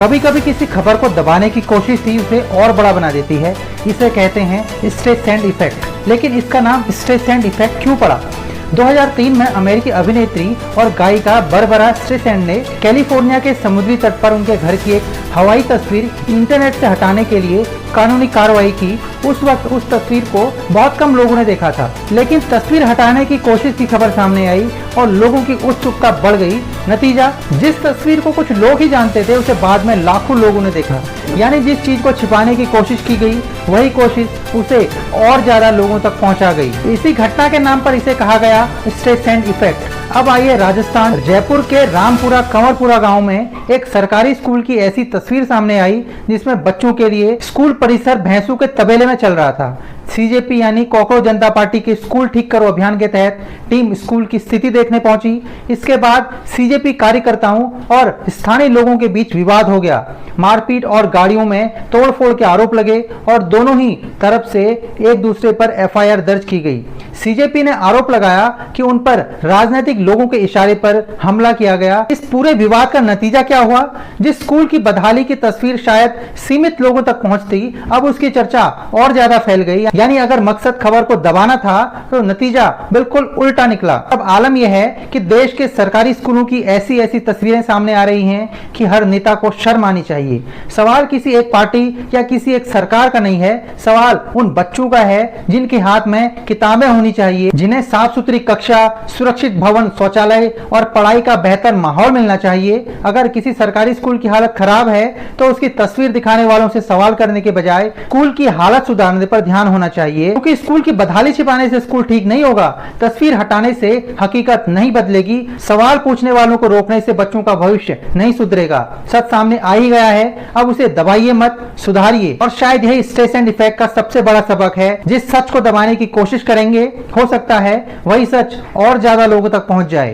कभी कभी किसी खबर को दबाने की कोशिश ही उसे और बड़ा बना देती है। इसे कहते हैं स्ट्रेसैंड इफेक्ट। लेकिन इसका नाम स्ट्रेसैंड इफेक्ट क्यों पड़ा? 2003 में अमेरिकी अभिनेत्री और गायिका बारबरा स्ट्रेसैंड ने कैलिफोर्निया के समुद्री तट पर उनके घर की एक हवाई तस्वीर इंटरनेट से हटाने के लिए कानूनी कार्रवाई की। उस वक्त उस तस्वीर को बहुत कम लोगों ने देखा था, लेकिन तस्वीर हटाने की कोशिश की खबर सामने आई और लोगों की उत्सुकता बढ़ गई। नतीजा, जिस तस्वीर को कुछ लोग ही जानते थे उसे बाद में लाखों लोगों ने देखा। यानी जिस चीज को छिपाने की कोशिश की गई वही कोशिश उसे और ज्यादा लोगों तक पहुंचा गई। इसी घटना के नाम पर इसे कहा गया स्ट्रेसैंड इफेक्ट। अब आइए राजस्थान जयपुर के रामपुरा कंवरपुरा गांव में एक सरकारी स्कूल की ऐसी तस्वीर सामने आई जिसमें बच्चों के लिए स्कूल परिसर भैंसों के तबेले में चल रहा था। सीजेपी यानी कॉकरोच जनता पार्टी के स्कूल ठीक करो अभियान के तहत टीम स्कूल की स्थिति देखने पहुंची। इसके बाद सीजेपी कार्यकर्ताओं और स्थानीय लोगों के बीच विवाद हो गया। मारपीट और गाड़ियों में तोड़फोड़ के आरोप लगे और दोनों ही तरफ से एक दूसरे पर एफआईआर दर्ज की गई। सीजेपी ने आरोप लगाया कि उन पर राजनीतिक लोगों के इशारे पर हमला किया गया। इस पूरे विवाद का नतीजा क्या हुआ? जिस स्कूल की बदहाली की तस्वीर शायद सीमित लोगों तक पहुंचती, अब उसकी चर्चा और ज्यादा फैल गई। यानी अगर मकसद खबर को दबाना था तो नतीजा बिल्कुल उल्टा निकला। अब आलम यह है कि देश के सरकारी स्कूलों की ऐसी ऐसी तस्वीरें सामने आ रही हैं कि हर नेता को शर्म आनी चाहिए। सवाल किसी एक पार्टी या किसी एक सरकार का नहीं है, सवाल उन बच्चों का है जिनके हाथ में किताबें होनी चाहिए, जिन्हें साफ सुथरी कक्षा, सुरक्षित भवन, शौचालय और पढ़ाई का बेहतर माहौल मिलना चाहिए। अगर किसी सरकारी स्कूल की हालत खराब है तो उसकी तस्वीर दिखाने वालों से सवाल करने के बजाय स्कूल की हालत सुधारने पर ध्यान होना चाहिए, क्योंकि स्कूल की बदहाली छिपाने से स्कूल ठीक नहीं होगा। तस्वीर हटाने से हकीकत नहीं बदलेगी। सवाल पूछने वालों को रोकने से बच्चों का भविष्य नहीं सुधरेगा। सच सामने आ ही गया है, अब उसे दबाइए मत, सुधारिए। और शायद यही स्ट्रेसैंड इफेक्ट का सबसे बड़ा सबक है। जिस सच को दबाने की कोशिश करेंगे हो सकता है वही सच और ज्यादा लोगों तक पहुंच जाए।